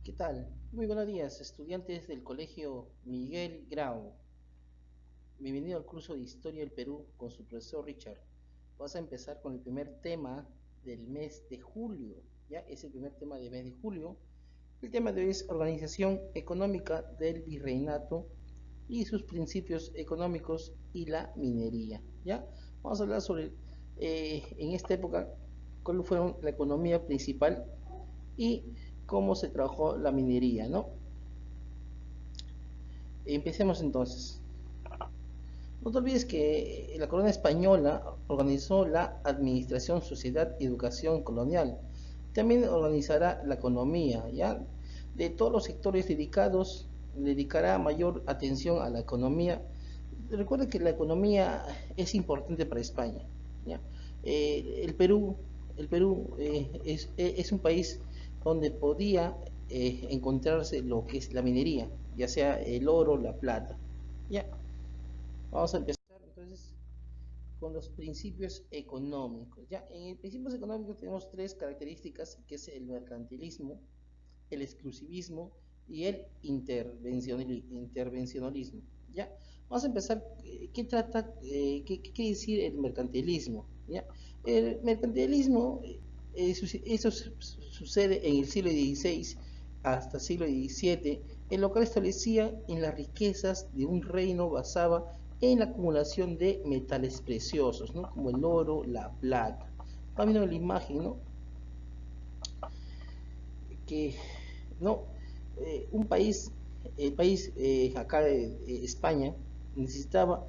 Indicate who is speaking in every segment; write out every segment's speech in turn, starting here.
Speaker 1: ¿Qué tal? Muy buenos días, estudiantes del Colegio Miguel Grau. Bienvenido al curso de Historia del Perú con su profesor Richard. Vamos a empezar con el primer tema del mes de julio. Ya es el primer tema del mes de julio. El tema de hoy es organización económica del virreinato y sus principios económicos y la minería. Ya vamos a hablar sobre en esta época cuál fue la economía principal y cómo se trabajó la minería, ¿no? Empecemos entonces. No te olvides que la corona española organizó la administración, sociedad y educación colonial. También organizará la economía, ¿ya? De todos los sectores dedicados, dedicará mayor atención a la economía. Recuerda que la economía es importante para España, ¿ya? El Perú, es un país donde podía encontrarse lo que es la minería, ya sea el oro, la plata, ¿ya? Vamos a empezar entonces con los principios económicos. Ya, en el principios económicos tenemos tres características, que es el mercantilismo, el exclusivismo y el intervencionalismo. Ya, vamos a empezar. ¿Qué trata? ¿Qué quiere decir el mercantilismo? Ya, el mercantilismo, eso sucede en el siglo XVI hasta el siglo XVII, en lo cual establecía en las riquezas de un reino basaba en la acumulación de metales preciosos, ¿no? Como el oro, la plata. Está viendo la imagen, ¿no? Que no, un país, el país acá de España necesitaba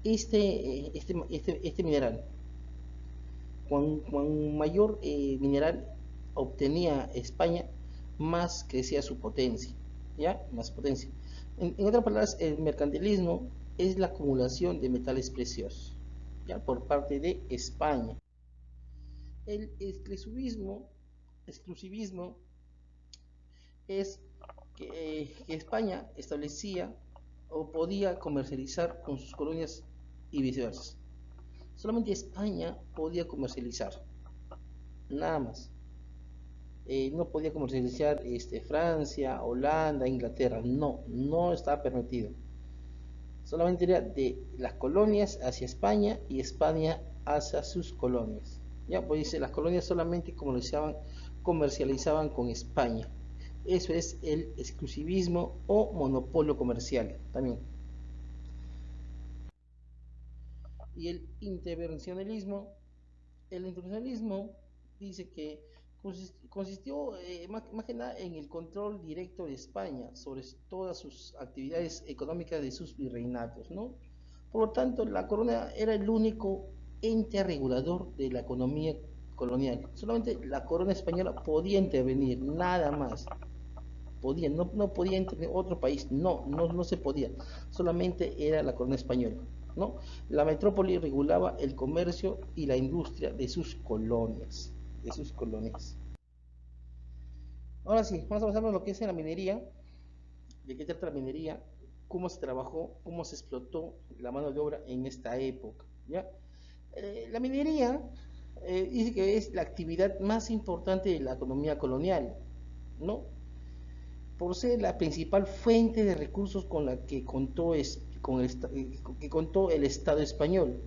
Speaker 1: este mineral. Cuan mayor mineral obtenía España, más crecía su potencia, ¿ya? Más potencia. En otras palabras, el mercantilismo es la acumulación de metales preciosos, ¿ya? Por parte de España. El exclusivismo es que España establecía o podía comercializar con sus colonias y viceversa. Solamente España podía comercializar, nada más. No podía comercializar Francia, Holanda, Inglaterra, no, no estaba permitido. Solamente era de las colonias hacia España y España hacia sus colonias. Ya, pues dice, las colonias solamente comercializaban con España. Eso es el exclusivismo o monopolio comercial también. Y el intervencionalismo dice que consistió más que nada en el control directo de España sobre todas sus actividades económicas de sus virreinatos, ¿no? Por lo tanto, la corona era el único ente regulador de la economía colonial. Solamente la corona española podía intervenir, nada más. Podía, no, no podía intervenir otro país, no, no, no se podía. Solamente era la corona española, ¿no? La metrópoli regulaba el comercio y la industria de sus colonias, de sus colonias. Ahora sí, vamos a pasar a lo que es en la minería, de qué trata la minería, cómo se trabajó, cómo se explotó la mano de obra en esta época, ¿ya? La minería dice que es la actividad más importante de la economía colonial, ¿no? Por ser la principal fuente de recursos con la que contó el Estado español.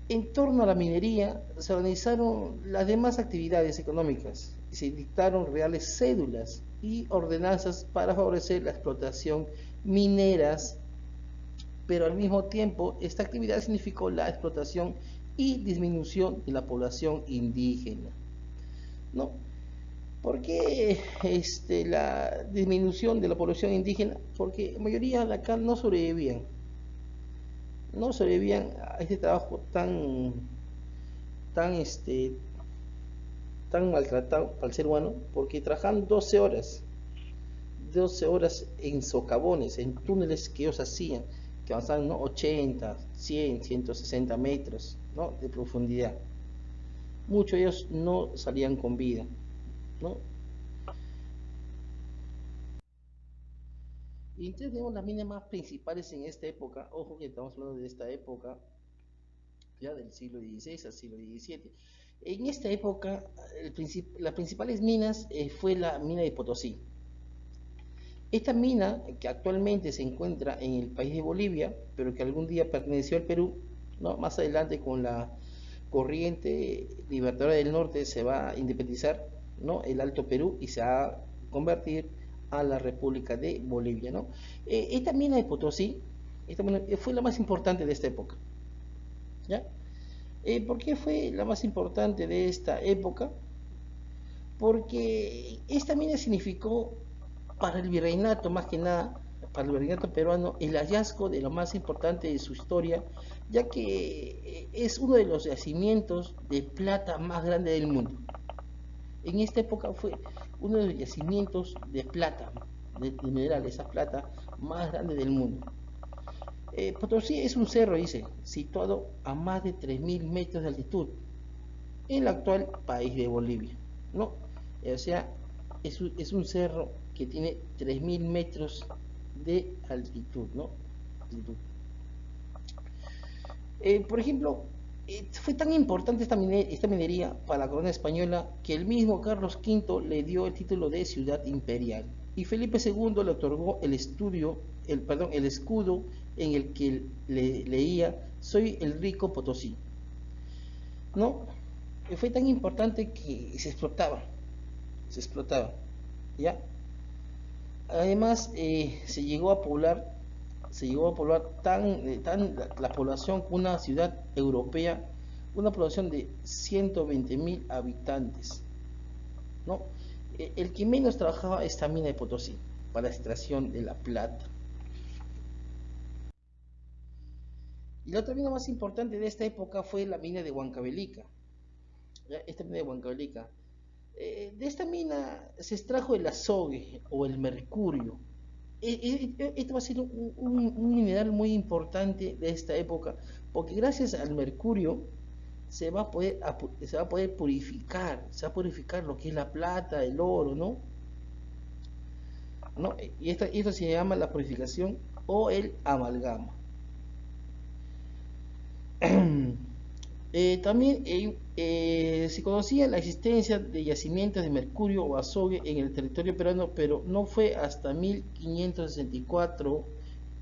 Speaker 1: En torno a la minería se organizaron las demás actividades económicas y se dictaron reales cédulas y ordenanzas para favorecer la explotación mineras, pero al mismo tiempo esta actividad significó la explotación y disminución de la población indígena, ¿no? ¿Por qué la disminución de la población indígena? Porque la mayoría de acá no sobrevivían a este trabajo tan, tan maltratado para el ser humano, porque trabajaban 12 horas en socavones, en túneles que ellos hacían, que avanzaban, ¿no? 80, 100, 160 metros, ¿no? De profundidad. Muchos de ellos no salían con vida, ¿no? Y entonces tenemos las minas más principales en esta época. Ojo que estamos hablando de esta época, ya del siglo XVI al siglo XVII. En esta época, las principales minas fue la mina de Potosí. Esta mina, que actualmente se encuentra en el país de Bolivia, pero que algún día perteneció al Perú, ¿no? Más adelante con la corriente libertadora del norte se va a independizar, ¿no? El Alto Perú y se va a convertir a la República de Bolivia, ¿no? Esta mina de Potosí, esta mina, fue la más importante de esta época, ¿ya? ¿Por qué fue la más importante de esta época? Porque esta mina significó para el virreinato, más que nada, para el virreinato peruano, el hallazgo de lo más importante de su historia, ya que es uno de los yacimientos de plata más grande del mundo. En esta época fue uno de los yacimientos de plata, de mineral, esa plata más grande del mundo. Potosí es un cerro, dice, situado a más de 3.000 metros de altitud, en el actual país de Bolivia, ¿no? O sea, es un cerro que tiene 3.000 metros de altitud, ¿no? Altitud. Por ejemplo, fue tan importante esta minería para la corona española que el mismo Carlos V le dio el título de ciudad imperial y Felipe II le otorgó el escudo en el que leía "Soy el rico Potosí", ¿no? Fue tan importante que se explotaba, ¿ya? Además, se llegó a poblar la población con una ciudad europea, una población de 120.000 habitantes, ¿no? El que menos trabajaba esta mina de Potosí para la extracción de la plata. Y la otra mina más importante de esta época fue la mina de Huancavelica. ¿Ya? Esta mina de Huancavelica. De esta mina se extrajo el azogue o el mercurio. Este va a ser un mineral muy importante de esta época, porque gracias al mercurio se va a poder purificar lo que es la plata, el oro, ¿no? ¿No? Y esto se llama la purificación o el amalgama. También se conocía la existencia de yacimientos de mercurio o azogue en el territorio peruano, pero no fue hasta 1564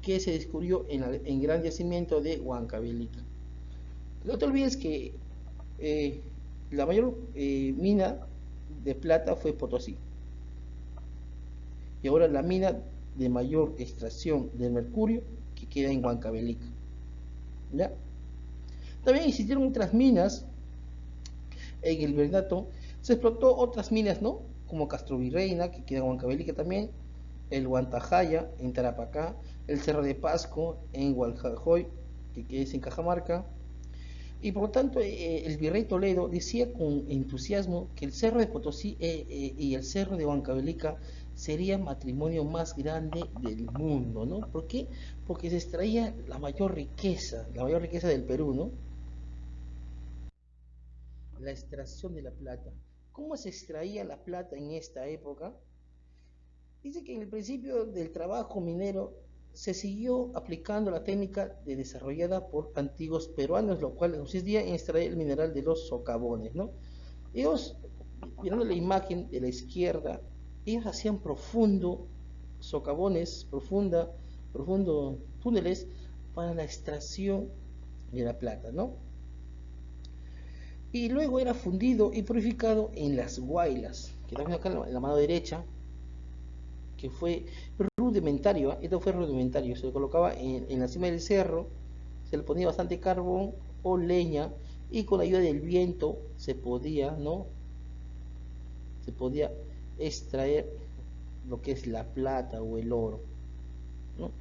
Speaker 1: que se descubrió en el gran yacimiento de Huancavelica. No te olvides que eh, la mayor mina de plata fue Potosí, y ahora la mina de mayor extracción del mercurio que queda en Huancavelica. ¿Ya? También existieron otras minas en el Bernato. Se explotó otras minas, ¿no? Como Castro Virreina, que queda en Huancavelica también, el Huantajaya en Tarapacá, el Cerro de Pasco en Hualjajoy, que es en Cajamarca. Y por lo tanto, el virrey Toledo decía con entusiasmo que el Cerro de Potosí y el Cerro de Huancavelica sería el matrimonio más grande del mundo, ¿no? ¿Por qué? Porque se extraía la mayor riqueza del Perú, ¿no? La extracción de la plata. ¿Cómo se extraía la plata en esta época? Dice que en el principio del trabajo minero se siguió aplicando la técnica desarrollada por antiguos peruanos, lo cual consistía en extraer el mineral de los socavones, ¿no? Ellos, mirando la imagen de la izquierda, ellos hacían socavones, profundo túneles para la extracción de la plata, ¿no? Y luego era fundido y purificado en las guaylas, que estamos acá en la mano derecha, que fue rudimentario, esto fue rudimentario, se le colocaba en la cima del cerro, se le ponía bastante carbón o leña y con la ayuda del viento ¿no? Se podía extraer lo que es la plata o el oro, ¿no?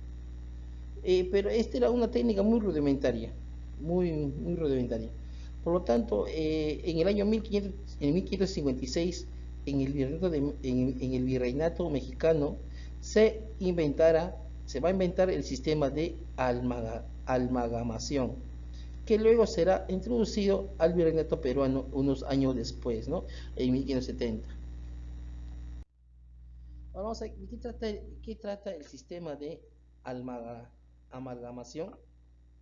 Speaker 1: Pero esta era una técnica muy rudimentaria, muy rudimentaria. Por lo tanto, en el año 1500, en 1556, en el virreinato mexicano, se inventara, se va a inventar el sistema de amalgamación, que luego será introducido al virreinato peruano unos años después, ¿no? En 1570. Ahora vamos a ver qué trata el sistema de amalgamación,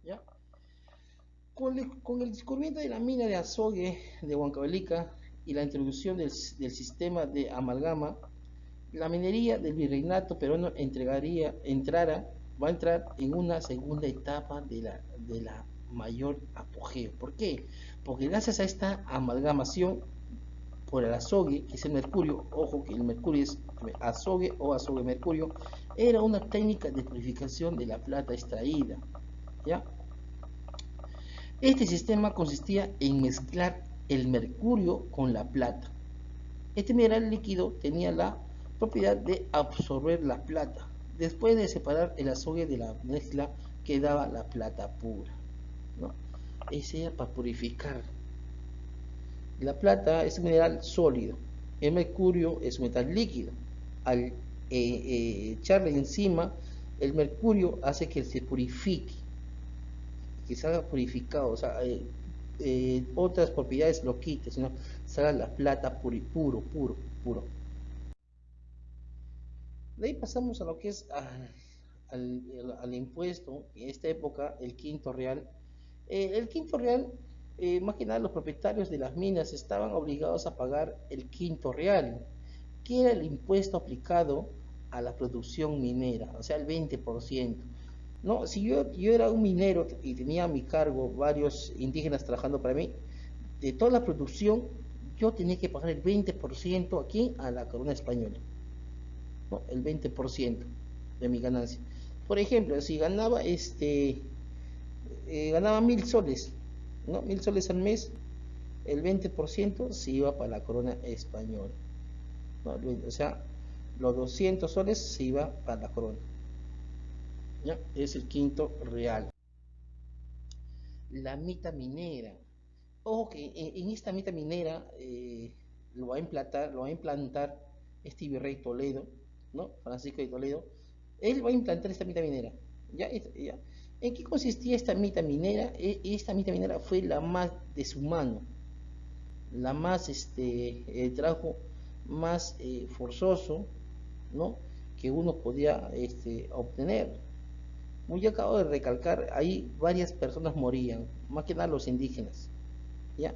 Speaker 1: ¿ya? Con el descubrimiento de la mina de azogue de Huancavelica y la introducción del sistema de amalgama, la minería del virreinato peruano va a entrar en una segunda etapa de la mayor apogeo. ¿Por qué? Porque gracias a esta amalgamación por el azogue, que es el mercurio, ojo que el mercurio es azogue o azogue mercurio, era una técnica de purificación de la plata extraída, ¿ya? Este sistema consistía en mezclar el mercurio con la plata. Este mineral líquido tenía la propiedad de absorber la plata. Después de separar el azogue de la mezcla, quedaba la plata pura, ¿no? Ese era para purificar. La plata es un mineral sólido, el mercurio es un metal líquido. Al echarle encima, el mercurio hace que se purifique, que salga purificado, o sea, otras propiedades lo quite, sino salga la plata puro, puro, puro. De ahí pasamos a lo que es al impuesto, en esta época el quinto real. El quinto real, más que nada los propietarios de las minas estaban obligados a pagar el quinto real, que era el impuesto aplicado a la producción minera, o sea, el 20%. No, si yo era un minero y tenía a mi cargo varios indígenas trabajando para mí, de toda la producción yo tenía que pagar el 20% aquí a la corona española, ¿no? El 20% de mi ganancia. Por ejemplo, si ganaba 1.000 soles, ¿no? 1.000 soles al mes, el 20% se iba para la corona española, ¿no? O sea, los 200 soles se iba para la corona, ¿ya? Es el quinto real. La mita minera. Ojo que en esta mita minera lo va a implantar este virrey Toledo, ¿no? Francisco de Toledo. Él va a implantar esta mita minera. ¿Ya? ¿Ya? ¿En qué consistía esta mita minera? Esta mita minera fue la más de su mano, la más, el trabajo más forzoso, ¿no? Que uno podía obtener. Como yo acabo de recalcar, ahí varias personas morían, más que nada los indígenas, ¿ya?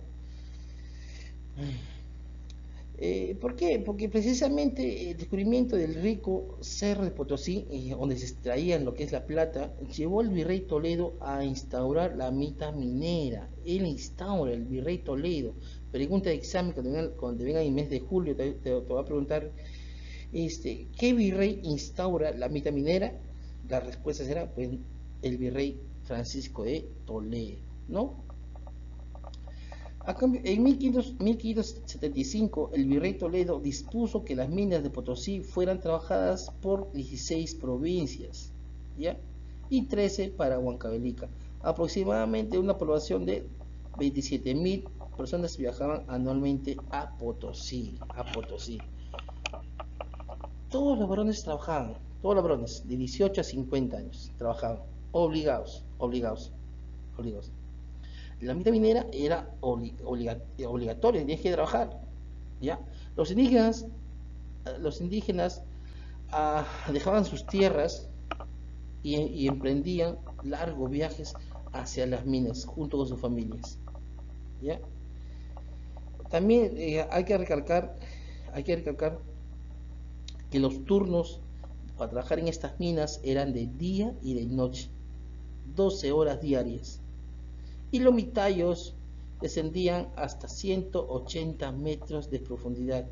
Speaker 1: ¿Por qué? Porque precisamente el descubrimiento del rico Cerro de Potosí, donde se extraían lo que es la plata, llevó al virrey Toledo a instaurar la mita minera. Él instaura, el virrey Toledo. Pregunta de examen cuando venga en el mes de julio, te va a preguntar, ¿qué virrey instaura la mita minera? La respuesta será, pues, el virrey Francisco de Toledo, ¿no? A cambio, en 1575, el virrey Toledo dispuso que las minas de Potosí fueran trabajadas por 16 provincias, ¿ya? Y 13 para Huancavelica. Aproximadamente una población de 27.000 personas viajaban anualmente a Potosí, Todos los varones trabajaban, todos los varones de 18 a 50 años trabajaban, obligados, obligados, obligados. La mita minera era obligatoria, tenías que trabajar, ¿ya? Los indígenas dejaban sus tierras y emprendían largos viajes hacia las minas junto con sus familias, ¿ya? También hay que recalcar que los turnos para trabajar en estas minas eran de día y de noche, 12 horas diarias. Y los mitallos descendían hasta 180 metros de profundidad.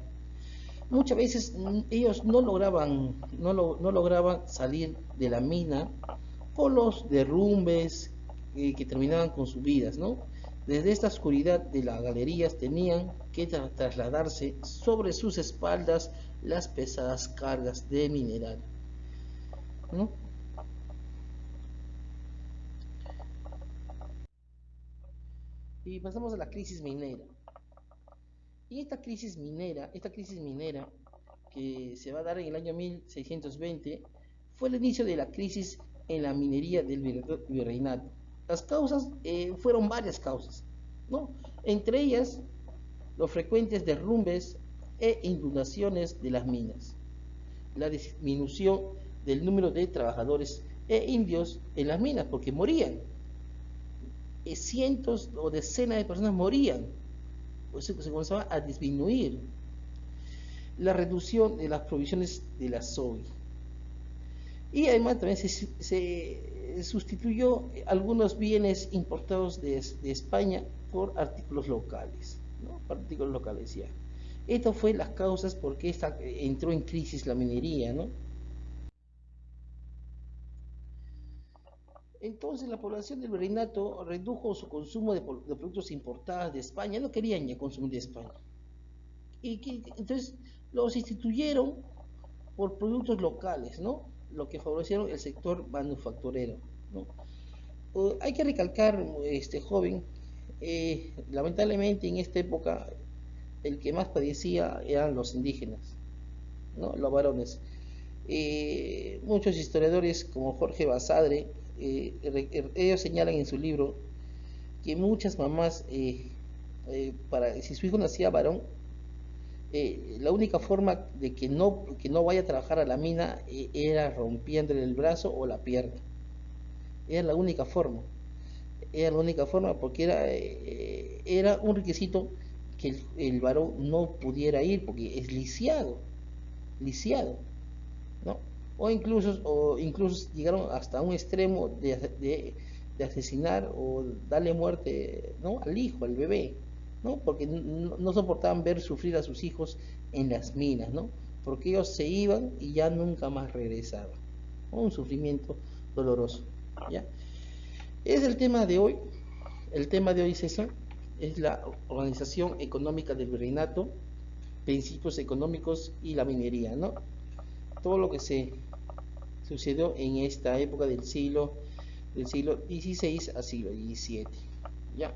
Speaker 1: Muchas veces ellos no lograban salir de la mina por los derrumbes que terminaban con sus vidas, ¿no? Desde esta oscuridad de las galerías tenían que trasladarse sobre sus espaldas las pesadas cargas de mineral, ¿no? Y pasamos a la crisis minera. Y esta crisis minera que se va a dar en el año 1620 fue el inicio de la crisis en la minería del virreinato. Las causas fueron varias causas, ¿no? Entre ellas, los frecuentes derrumbes e inundaciones de las minas, la disminución del número de trabajadores e indios en las minas, porque morían, cientos o decenas de personas morían, pues se comenzaba a disminuir la reducción de las provisiones de la soya. Y además también se sustituyó algunos bienes importados de España por artículos locales, ¿no? Por artículos locales ya. Esto fue las causas por qué entró en crisis la minería, ¿no? Entonces la población del virreinato redujo su consumo de productos importados de España, no querían ya consumir de España. Entonces los instituyeron por productos locales, ¿no? Lo que favorecieron el sector manufacturero, ¿no? Hay que recalcar, joven, lamentablemente en esta época el que más padecía eran los indígenas, ¿no? Los varones. Muchos historiadores como Jorge Basadre, ellos señalan en su libro que muchas mamás, si su hijo nacía varón, la única forma de que no vaya a trabajar a la mina era rompiéndole el brazo o la pierna. Era la única forma. Era la única forma porque era un requisito que el varón no pudiera ir porque es lisiado, ¿no? O incluso llegaron hasta un extremo de asesinar o darle muerte, ¿no? Al hijo, al bebé, ¿no? Porque no soportaban ver sufrir a sus hijos en las minas, ¿no? Porque ellos se iban y ya nunca más regresaban, ¿no? Un sufrimiento doloroso, ¿ya? Es el tema de hoy. El tema de hoy, César, es la organización económica del virreinato, principios económicos y la minería, ¿no? Todo lo que se sucedió en esta época del siglo XVI al siglo XVII. ¿Ya?